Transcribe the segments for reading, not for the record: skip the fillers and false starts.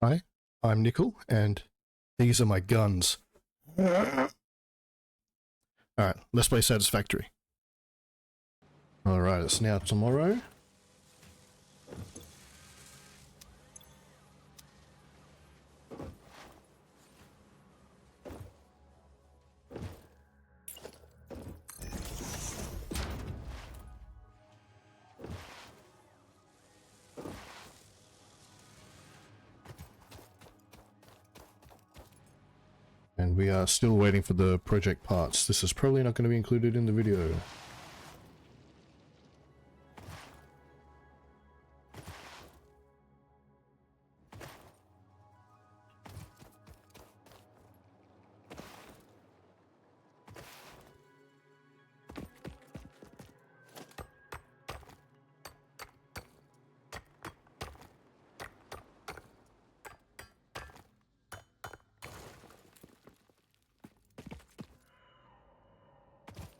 Hi, I'm Nickel, and these are my guns. Alright, let's play Satisfactory. Alright, it's now tomorrow. And we are still waiting for the project parts. This is probably not going to be included in the video.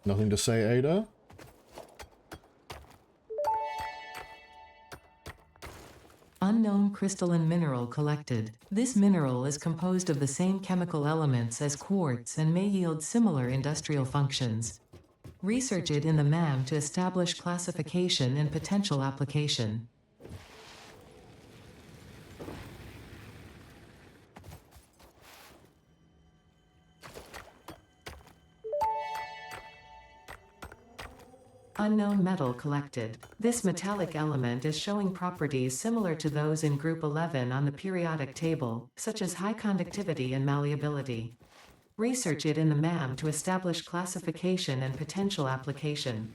Nothing to say, Ada? Unknown crystalline mineral collected. This mineral is composed of the same chemical elements as quartz and may yield similar industrial functions. Research it in the MAM to establish classification and potential application. Unknown metal collected. This metallic element is showing properties similar to those in Group 11 on the periodic table, such as high conductivity and malleability. Research it in the MAM to establish classification and potential application.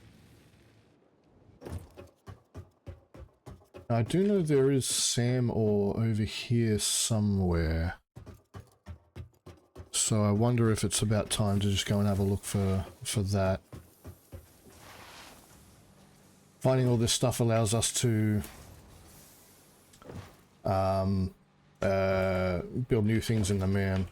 I do know there is SAM ore over here somewhere. So I wonder if it's about time to just go and have a look for that. Finding all this stuff allows us to build new things in the MAM.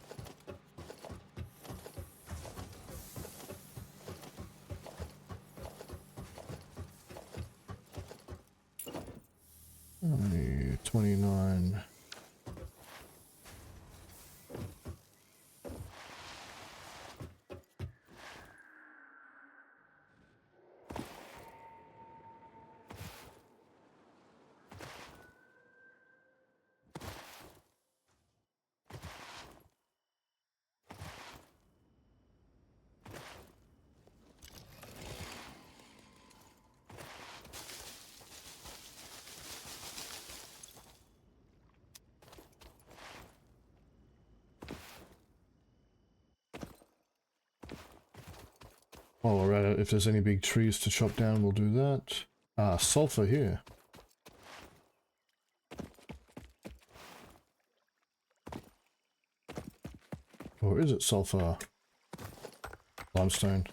Only 29. Alright, if there's any big trees to chop down, we'll do that. Ah, sulfur here. Or is it sulfur? Limestone.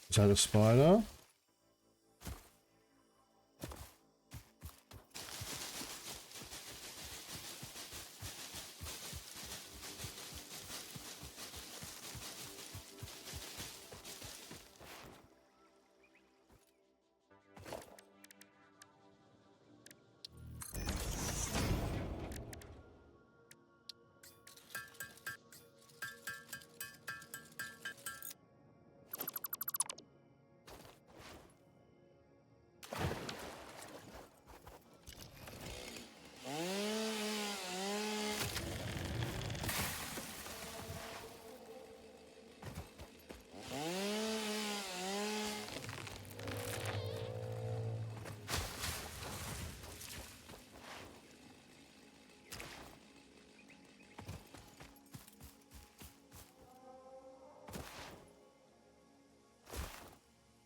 Is that a spider?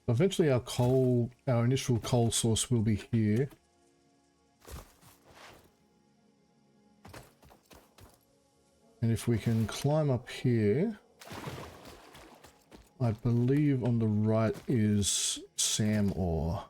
Eventually our initial coal source will be here. And if we can climb up here, I believe on the right is SAM ore.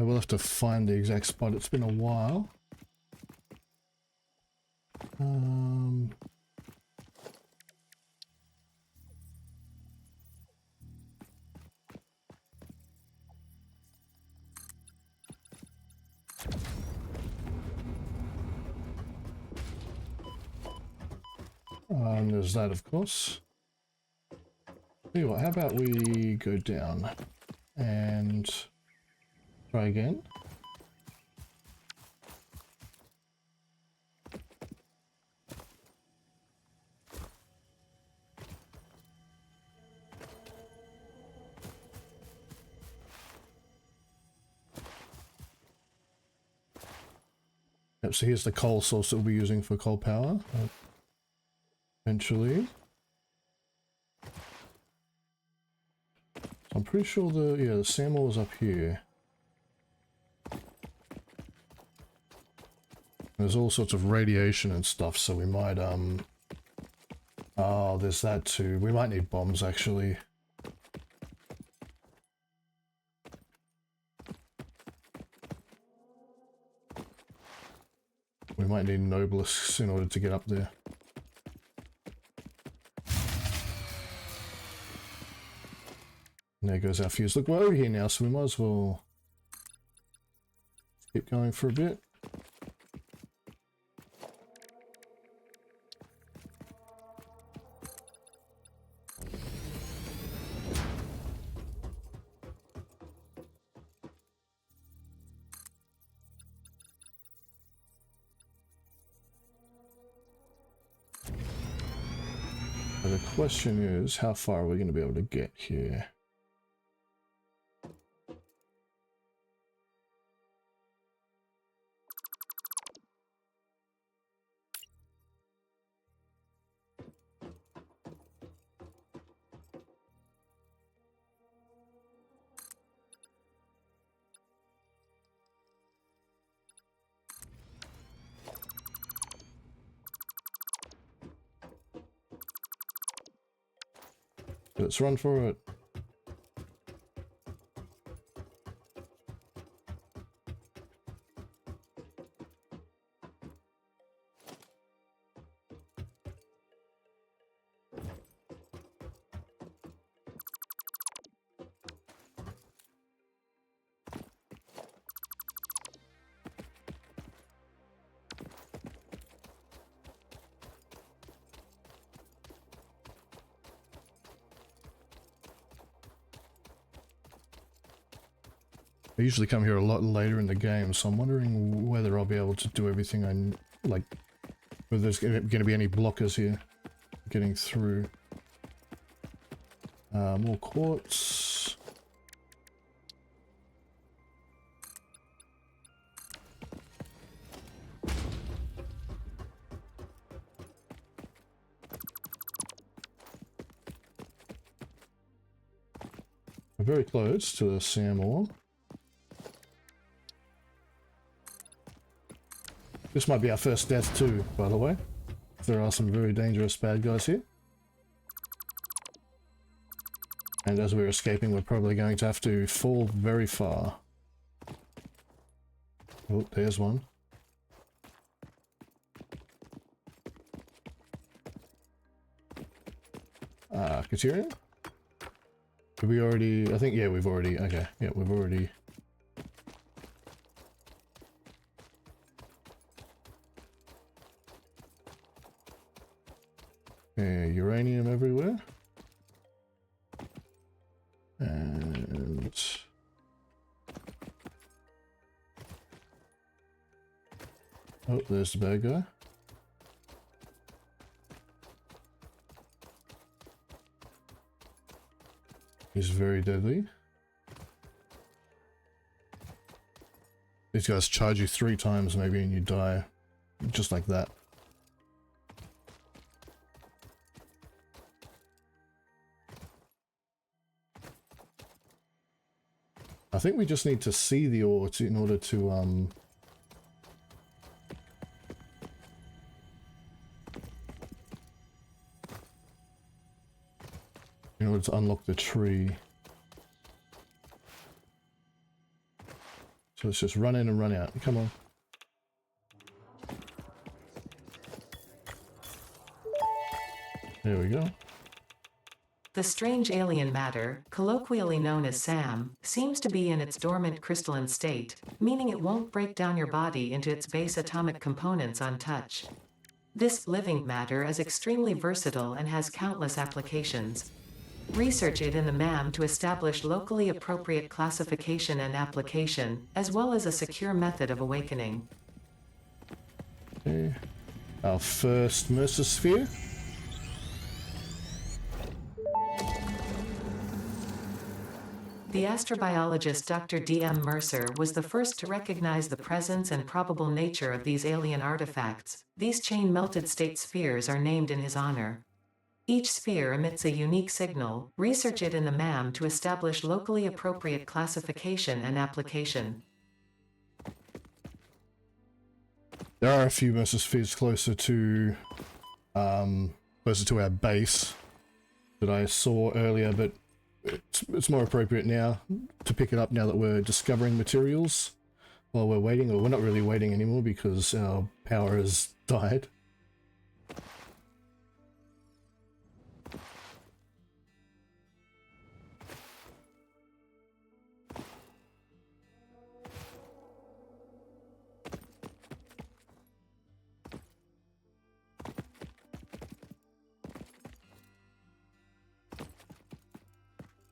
I will have to find the exact spot. It's been a while. And there's that, of course. Tell you what, how about we go down and try again? Yep, so here's the coal source that we'll be using for coal power. Eventually. I'm pretty sure the sand wall is up here. There's all sorts of radiation and stuff, so we might oh, there's that too. We might need bombs actually. We might need nobelisks in order to get up there. And there goes our fuse. Look, we're over here now, so we might as well keep going for a bit. The question is, how far are we going to be able to get here? Let's run for it. I usually come here a lot later in the game, so I'm wondering whether I'll be able to do everything I like. Whether there's going to be any blockers here getting through. More quartz. We're very close to the sand ore. This might be our first death too, by the way. There are some very dangerous bad guys here. And as we're escaping, we're probably going to have to fall very far. Oh, there's one. Katerian? Have we already... I think, yeah, we've already... Okay, yeah, we've already... Uranium everywhere. And... oh, there's the bad guy. He's very deadly. These guys charge you 3 times maybe and you die just like that. I think we just need to see the ore in order to unlock the tree. So let's just run in and run out. Come on. There we go. The strange alien matter, colloquially known as SAM, seems to be in its dormant crystalline state, meaning it won't break down your body into its base atomic components on touch. This living matter is extremely versatile and has countless applications. Research it in the MAM to establish locally appropriate classification and application, as well as a secure method of awakening. Okay. Our first mesosphere. The astrobiologist Dr. D.M. Mercer was the first to recognize the presence and probable nature of these alien artifacts. These chain-melted state spheres are named in his honor. Each sphere emits a unique signal. Research it in the MAM to establish locally appropriate classification and application. There are a few mesospheres closer to our base that I saw earlier, but it's more appropriate now to pick it up now that we're discovering materials while we're waiting, or we're not really waiting anymore because our power has died.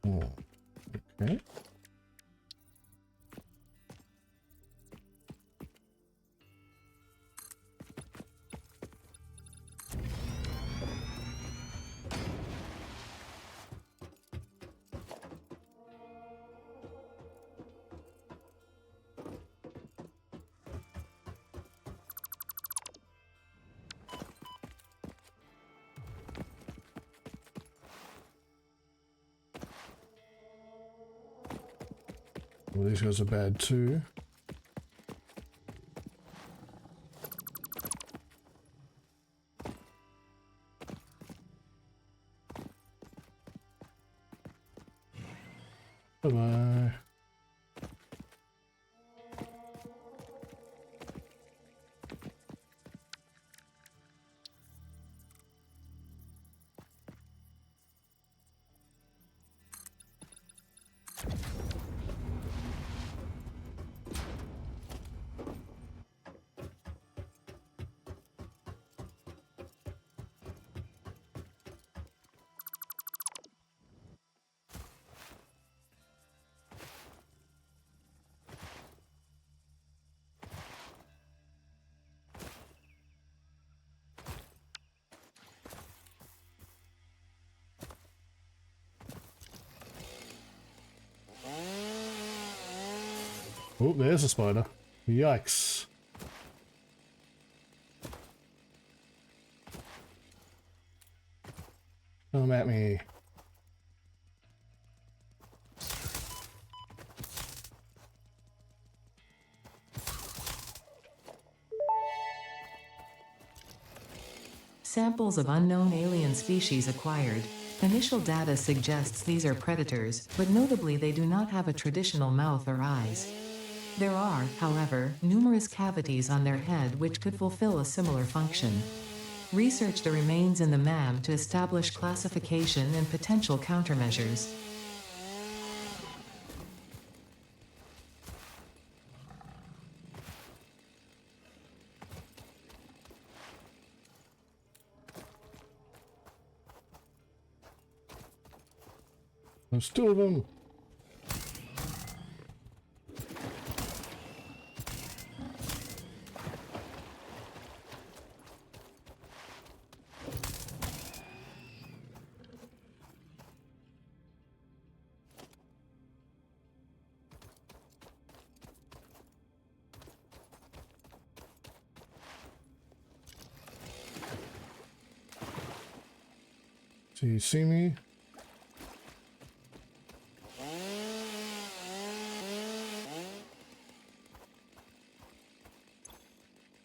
Oh, okay. Well, these guys are bad too. Bye-bye. Oh, there's a spider. Yikes. Come at me. Samples of unknown alien species acquired. Initial data suggests these are predators, but notably they do not have a traditional mouth or eyes. There are, however, numerous cavities on their head which could fulfill a similar function. Research the remains in the MAM to establish classification and potential countermeasures. There's two of them. Do you see me?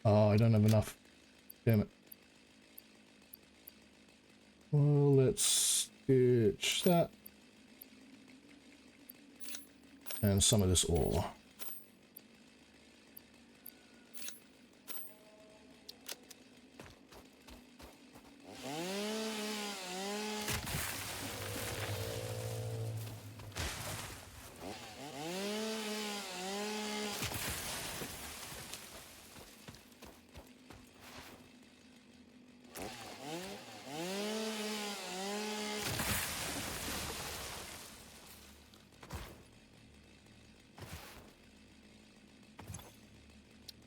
Oh, I don't have enough. Damn it. Well, let's stitch that. And some of this ore.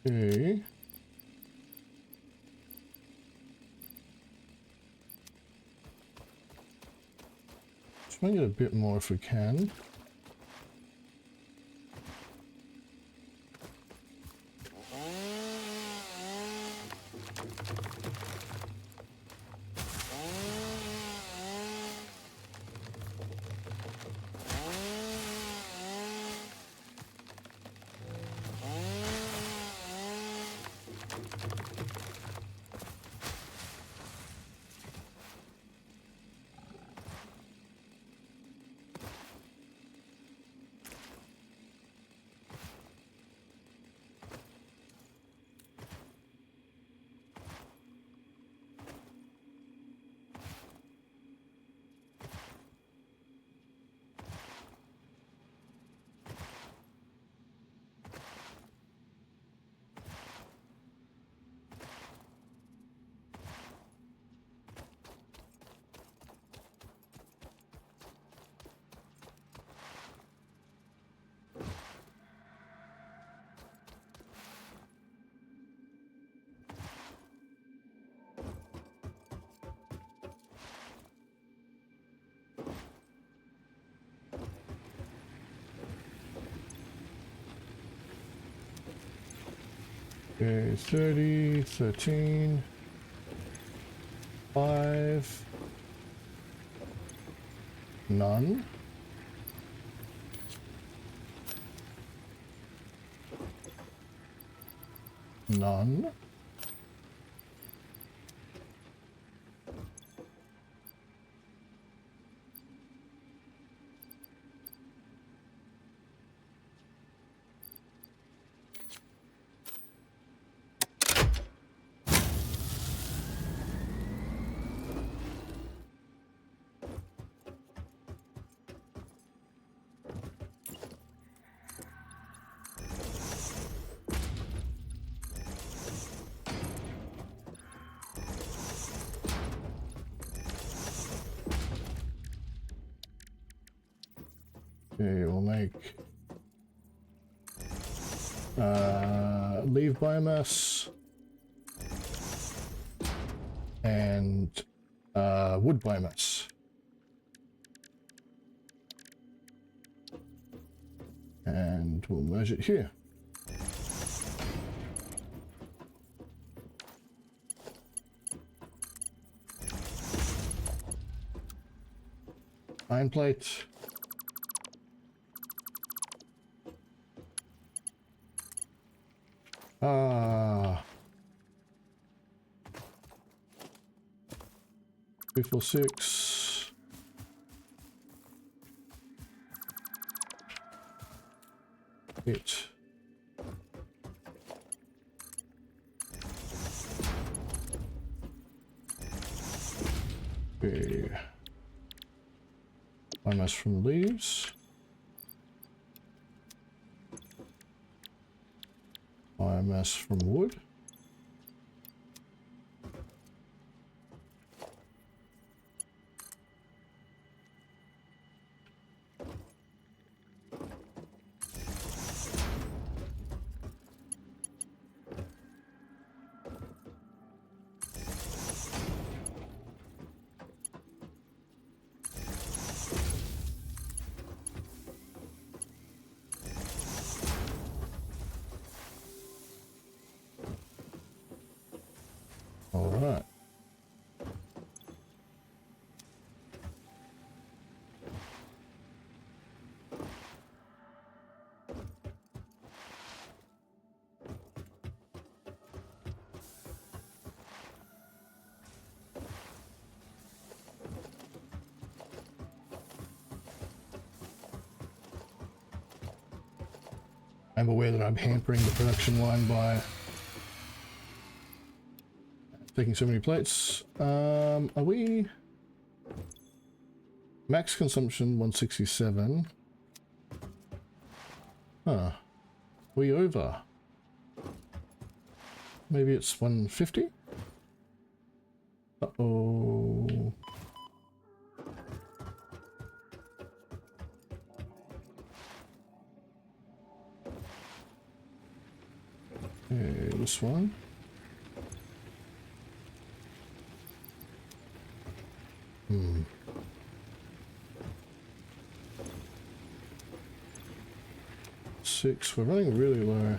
Okay. Try and get a bit more if we can. Okay, 30, 13, 5, none. None. Okay, we'll make leave biomass and wood biomass. And we'll merge it here. Iron plate. Ah. 3, 4, 6. It. Okay. Biomass from leaves. Biomass from wood. All right. I'm aware that I'm hampering the production line by taking so many plates. Are we... Max consumption 167. Huh. We over? Maybe it's 150? Uh-oh. Okay, this one. Hmm. Six. We're running really low.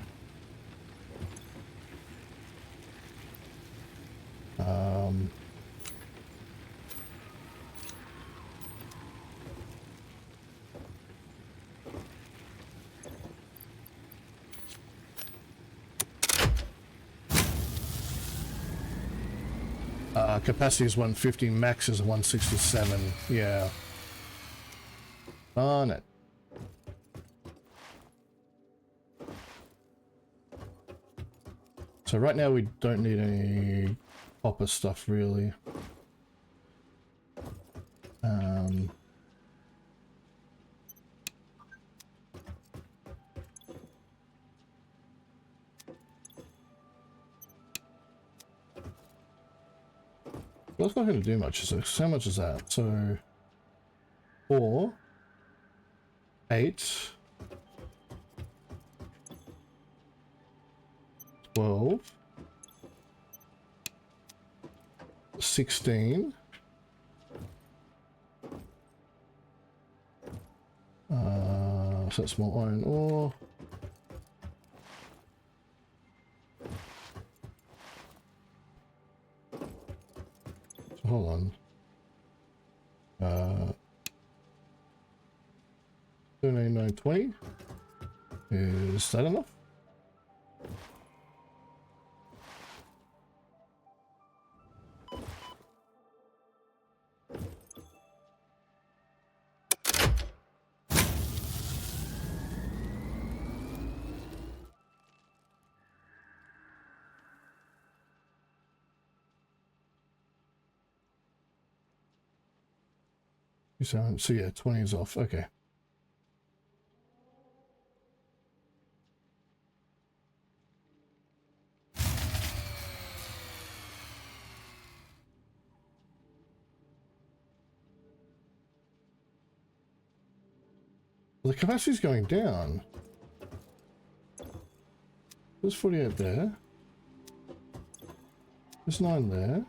Capacity is 150, max is 167. Yeah. Darn it. So right now we don't need any copper stuff really. That's not going to do much, is it? How much is that? So 4, 8, 12, 16. So that's more iron ore. So hold on. 289.20. Is that enough? So yeah, 20 is off. Okay. Well, the capacity's going down. There's 48 there. There's 9 there.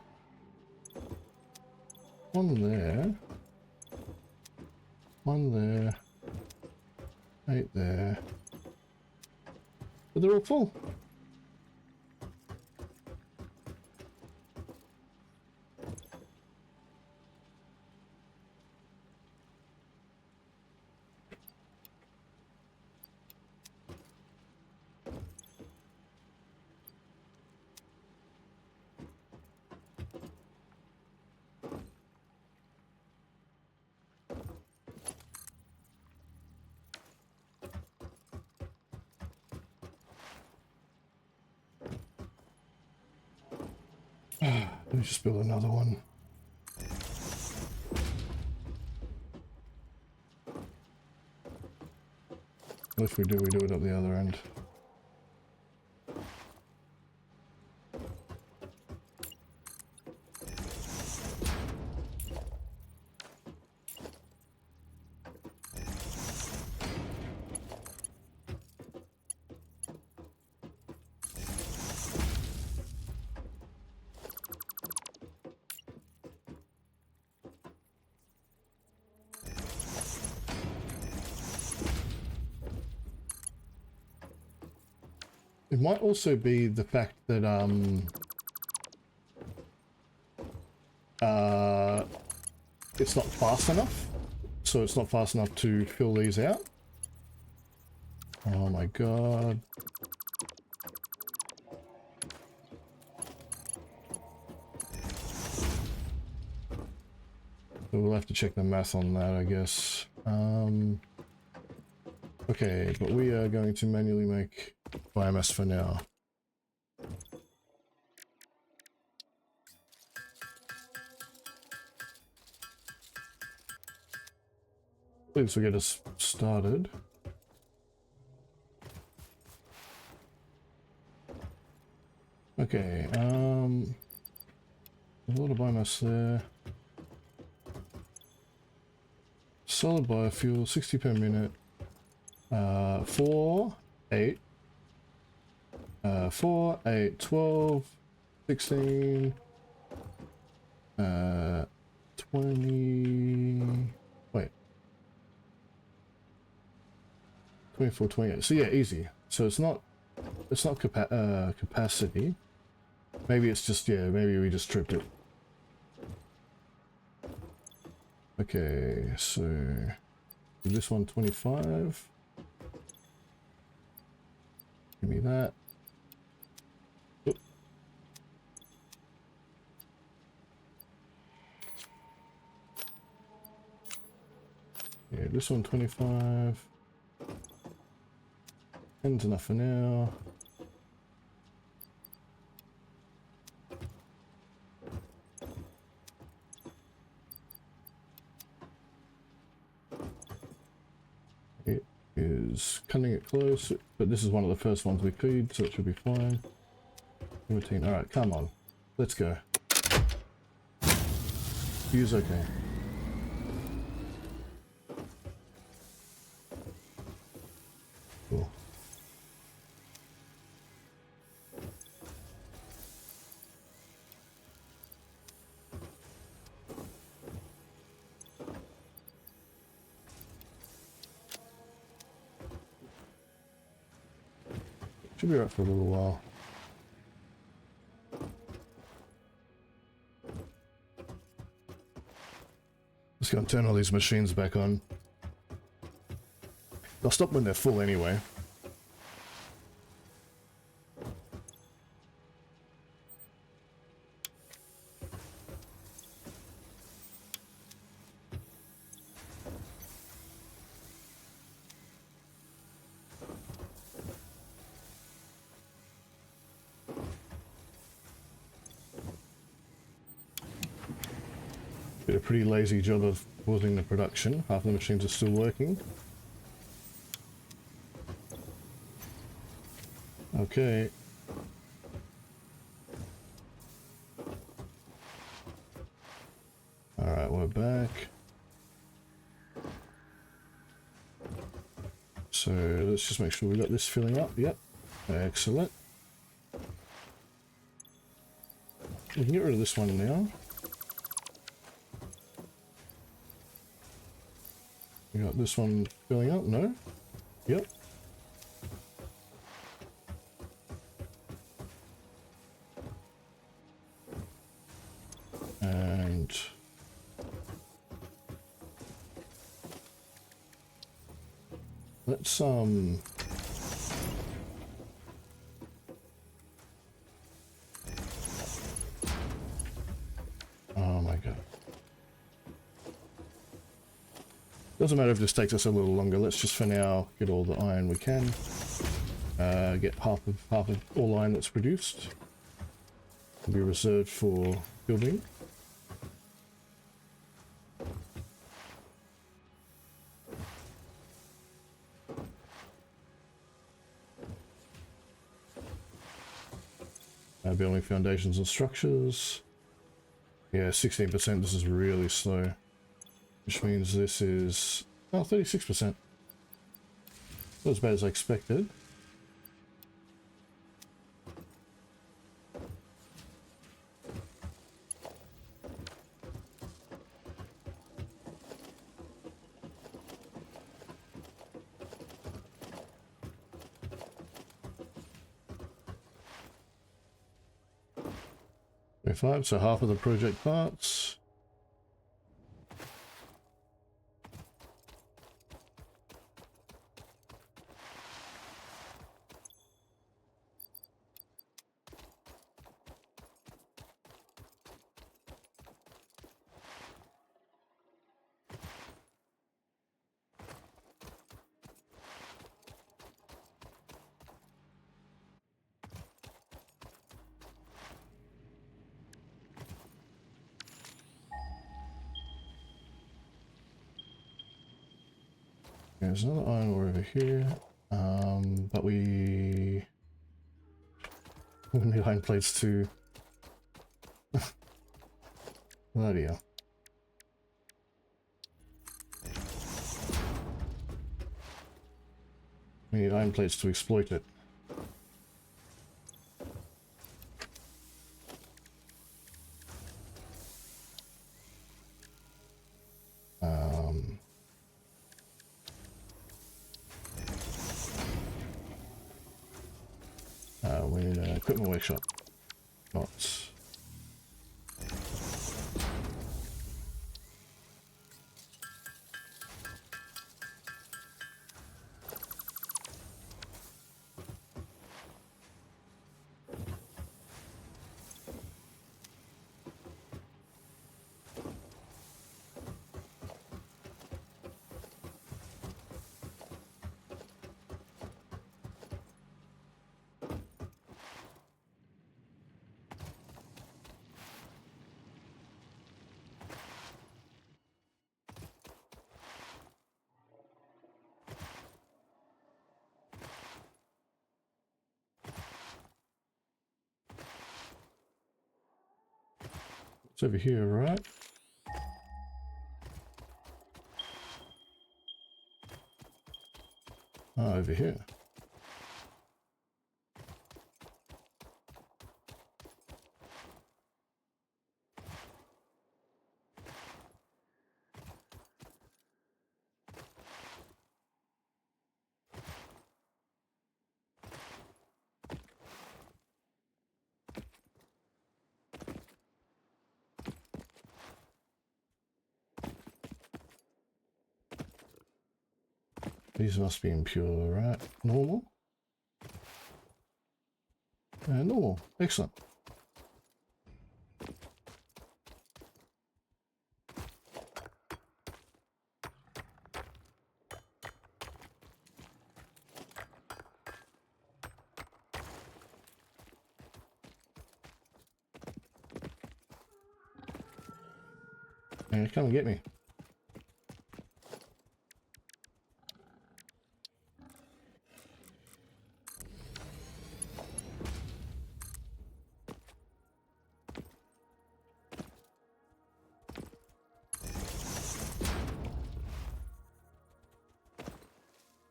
1 there. 1 there. 8 there. But they're all full. Let me just build another one. If we do it up the other end. It might also be the fact that it's not fast enough. So it's not fast enough to fill these out. Oh my god. So we'll have to check the math on that, I guess. Okay, but we are going to manually make biomass for now. Please will get us started. Okay, there's a lot of biomass there. Solid biofuel, 60 per minute. 4, 8, 4, 8, 12, 16, 20, wait, 24, 28. So yeah, easy. So it's not capacity. Maybe it's just, yeah, maybe we just tripped it. Okay, so this one 25. Give me that. Oop. Yeah, this one 25. 10's enough for now. It is cutting it close, but this is one of the first ones we feed, so it should be fine. 17. Alright, come on. Let's go. View's okay. Cool. Should be right for a little while. Just gonna turn all these machines back on. They'll stop when they're full anyway. Did a pretty lazy job of pausing the production. Half the machines are still working. Okay. Alright, we're back. So let's just make sure we got this filling up. Yep. Excellent. We can get rid of this one now. We got this one filling up, no? Yep. And let's oh my god. Doesn't matter if this takes us a little longer. Let's just for now get all the iron we can. Get half of all iron that's produced. Will be reserved for building. Building foundations and structures. Yeah, 16%. This is really slow. Which means this is... oh, 36%. Not as bad as I expected. Five, so half of the project parts. There's another iron ore over here, but we need iron plates too. Bloody hell. We need iron plates to exploit it. equipment workshop. Not. It's over here, right? Oh, over here. These must be impure, right? Normal? Normal. Excellent. Come and get me.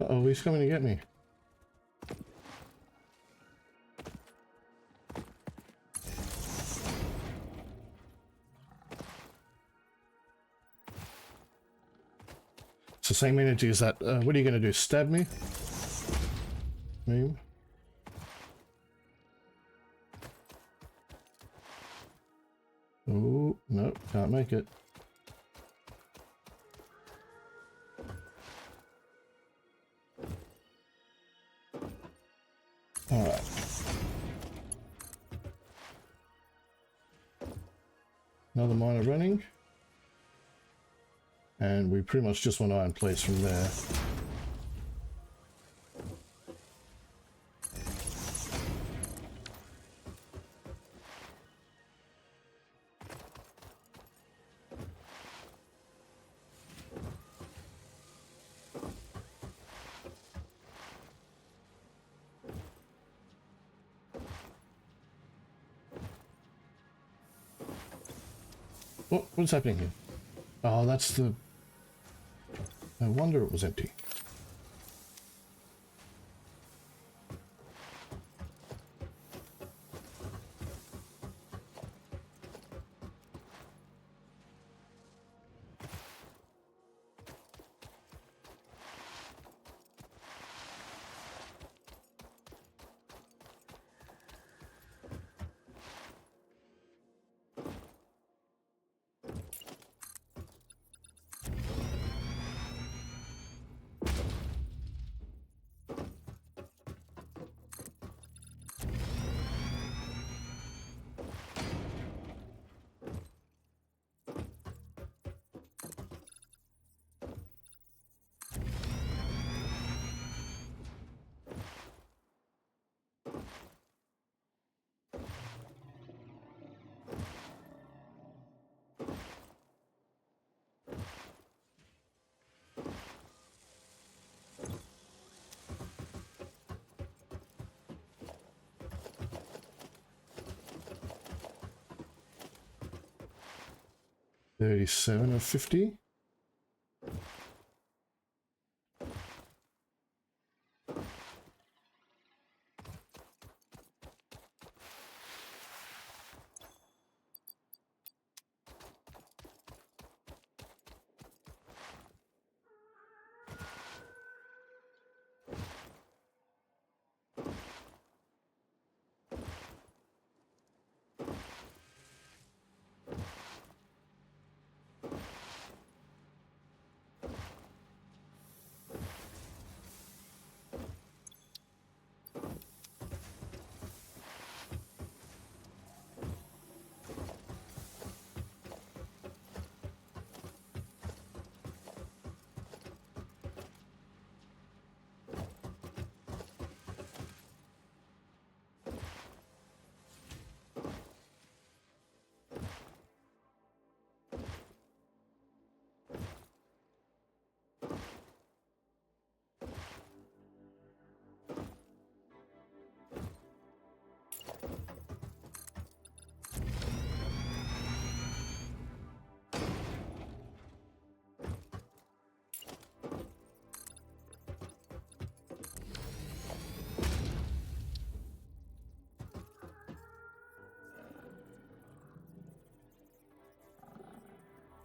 Uh-oh, he's coming to get me. It's the same energy as that. What are you going to do? Stab me? Maybe? Oh, no, can't make it. Alright. Another miner running. And we pretty much just want iron plates from there. What's happening here? Oh, that's the... No wonder it was empty. $37 of 50.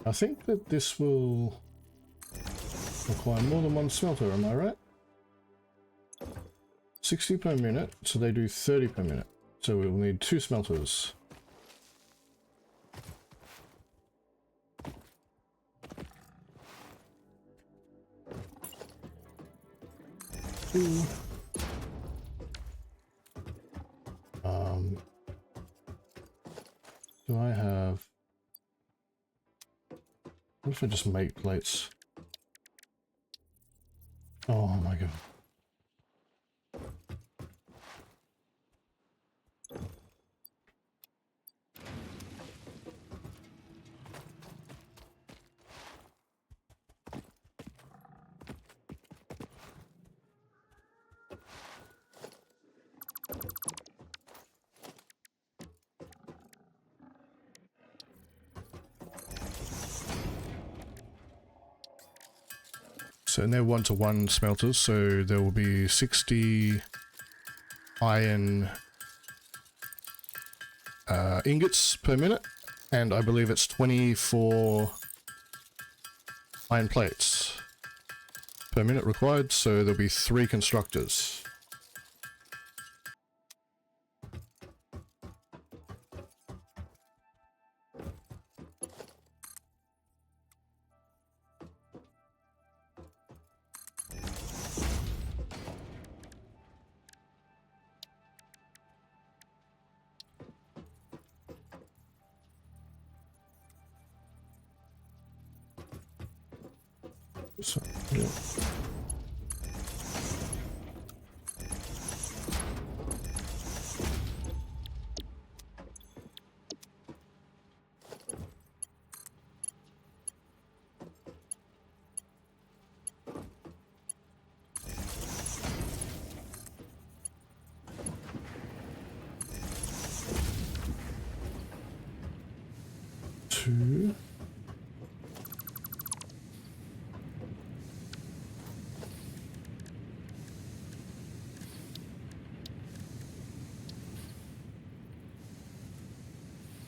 I think that this will require more than one smelter, am I right? 60 per minute, so they do 30 per minute. So we'll need 2 smelters. Two. Do I have... What if I just make plates? Oh my god. So and they're 1-to-1 smelters, so there will be 60 iron ingots per minute, and I believe it's 24 iron plates per minute required, so there'll be 3 constructors. So, yeah. Two.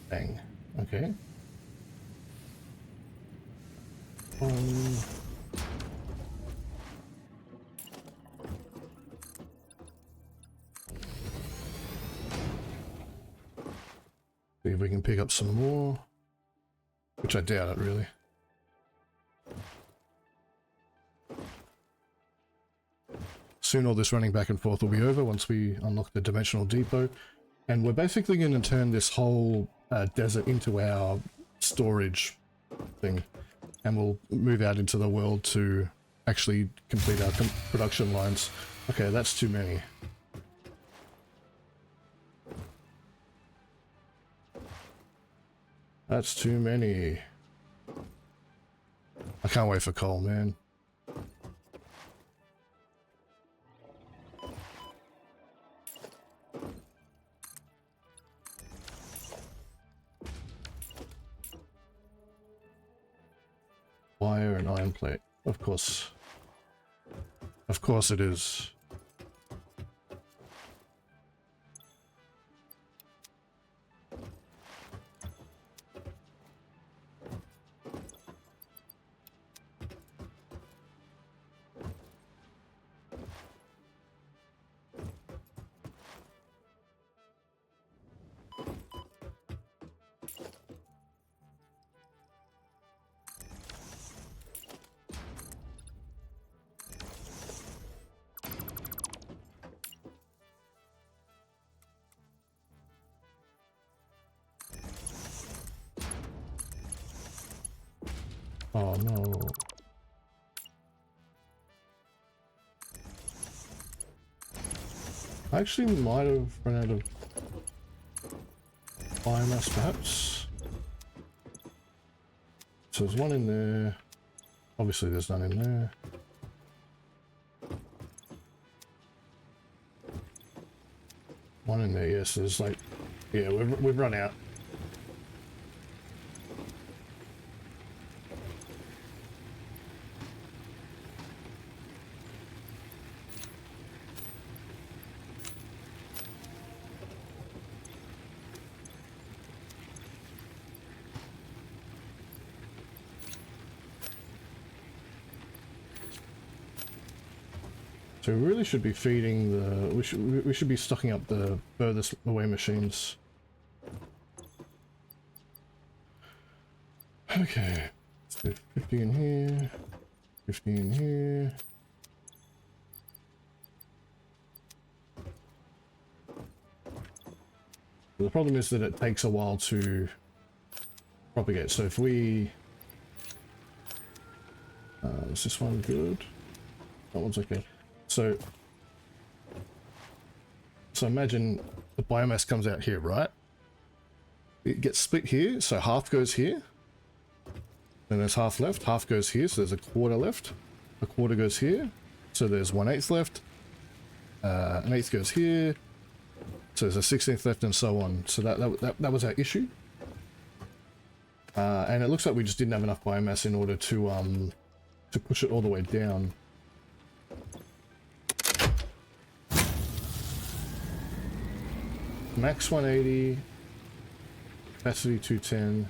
Bang. Okay. See if we can pick up some more. Which I doubt it, really. Soon all this running back and forth will be over once we unlock the dimensional depot. And we're basically going to turn this whole desert into our storage thing. And we'll move out into the world to actually complete our production lines. Okay, that's too many. That's too many. I can't wait for coal, man. Wire and iron plate. Of course. Of course it is. Oh no. I actually might have run out of biomass perhaps. So there's one in there. Obviously there's none in there. One in there, yes, there's like, yeah, we've run out. So we really should be feeding the... We should be stocking up the furthest away machines. Okay. Let's do 50 in here. 50 in here. The problem is that it takes a while to propagate. So if we... is this one good? That one's okay. So imagine the biomass comes out here, right? It gets split here, so half goes here. Then there's half left, half goes here, so there's a quarter left. A quarter goes here, so there's 1/8 left. An eighth goes here, so there's a 16th left, and so on. So that was our issue. And it looks like we just didn't have enough biomass in order to push it all the way down. Max 180, capacity 210.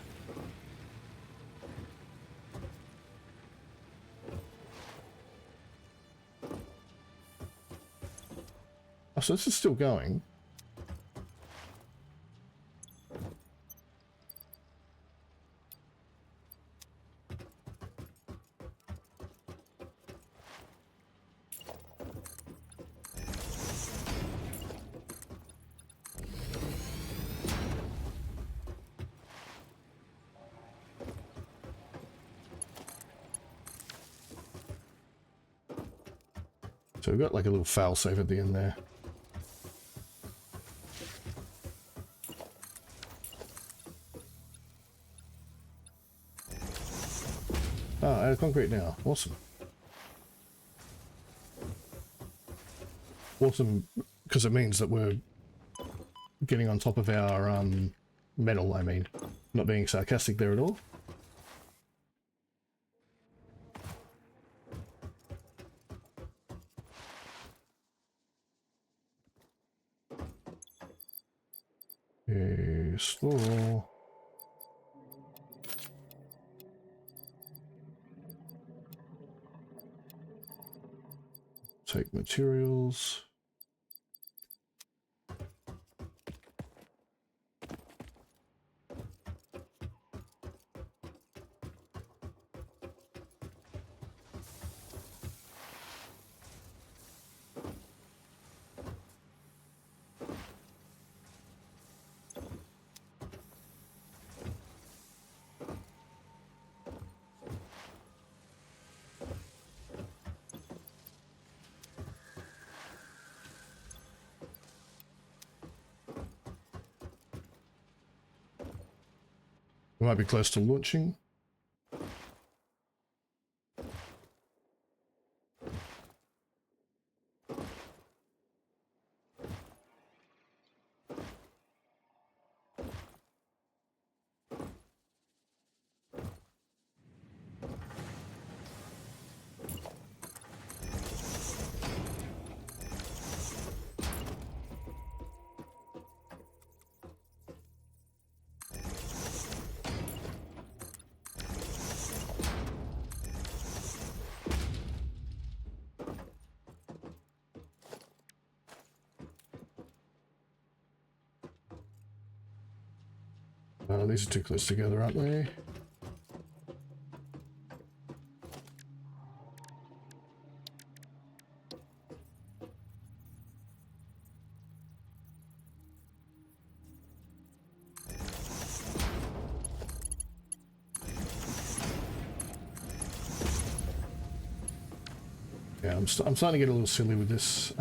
Oh, so this is still going. So we've got like a little fail-safe at the end there. Oh, out of concrete now. Awesome. Awesome, because it means that we're getting on top of our metal, I mean. Not being sarcastic there at all. Okay, store. Take materials. We might be close to launching. These are too close together, aren't they? Yeah, I'm starting to get a little silly with this.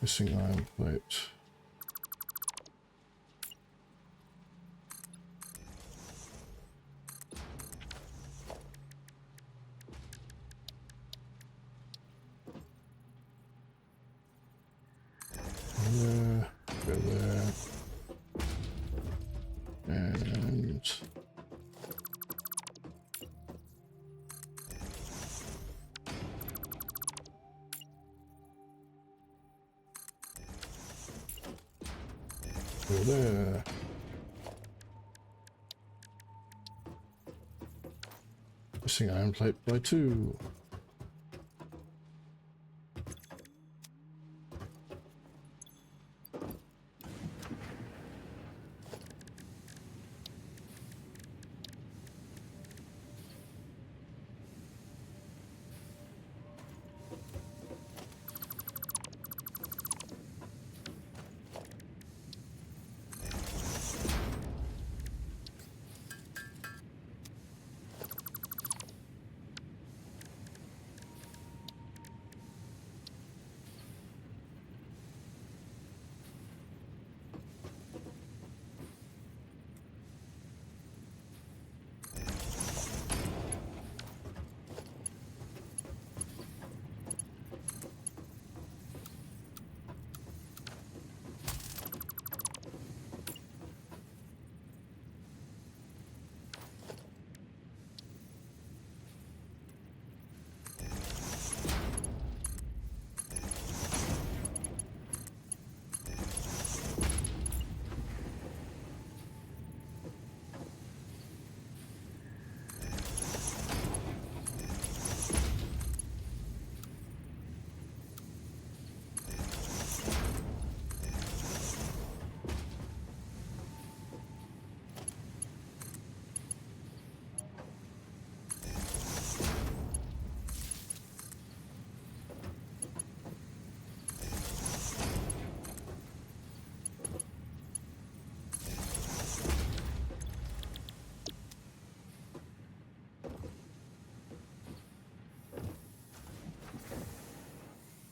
Missing iron plate. There, go there. And go there. Missing iron plate by 2.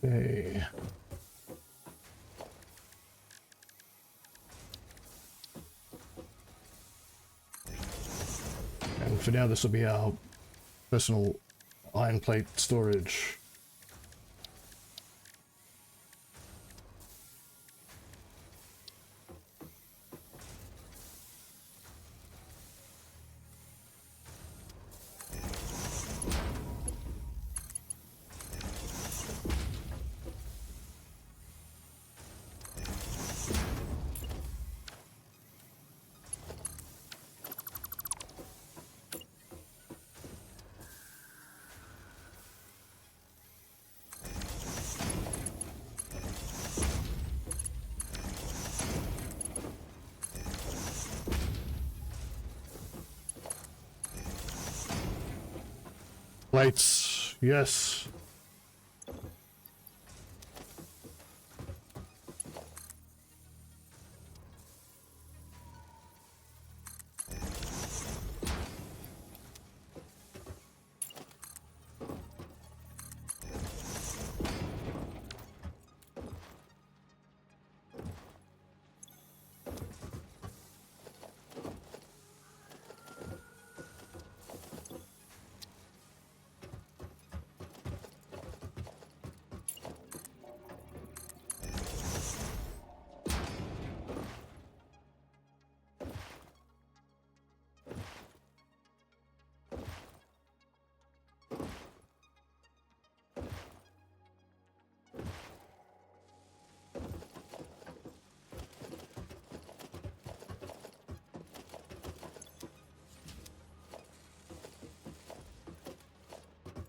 Okay. And for now, this will be our personal iron plate storage. Plates, yes.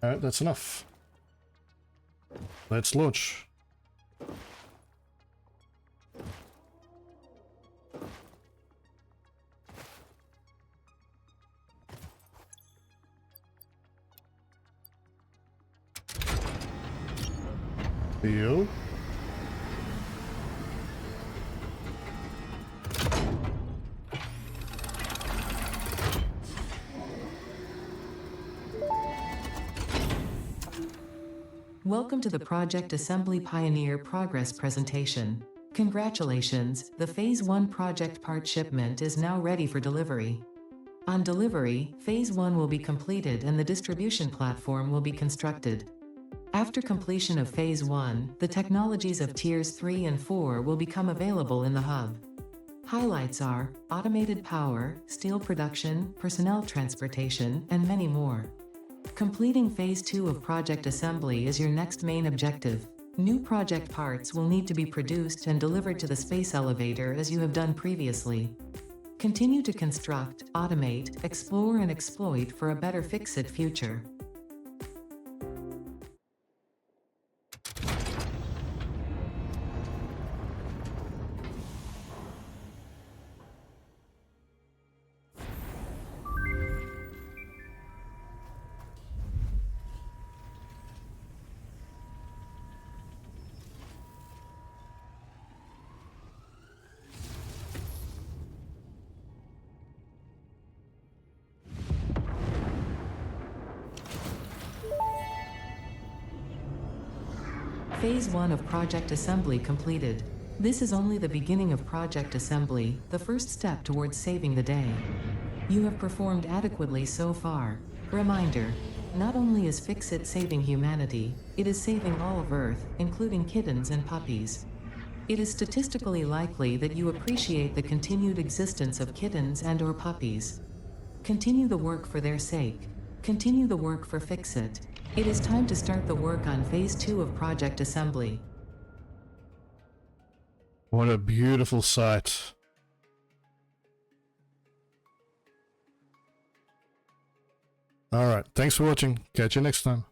Alright, that's enough. Let's launch. Deal. Welcome to the Project Assembly Pioneer Progress presentation. Congratulations, the Phase 1 project part shipment is now ready for delivery. On delivery, Phase 1 will be completed and the distribution platform will be constructed. After completion of Phase 1, the technologies of Tiers 3 and 4 will become available in the hub. Highlights are automated power, steel production, personnel transportation, and many more. Completing Phase 2 of project assembly is your next main objective. New project parts will need to be produced and delivered to the space elevator as you have done previously. Continue to construct, automate, explore and exploit for a better Fix-It future. Phase 1 of Project Assembly completed. This is only the beginning of Project Assembly, the first step towards saving the day. You have performed adequately so far. Reminder: not only is Fix-It saving humanity, it is saving all of Earth, including kittens and puppies. It is statistically likely that you appreciate the continued existence of kittens and/or puppies. Continue the work for their sake. Continue the work for Fix-It. It is time to start the work on Phase 2 of Project Assembly. What a beautiful sight. Alright, thanks for watching. Catch you next time.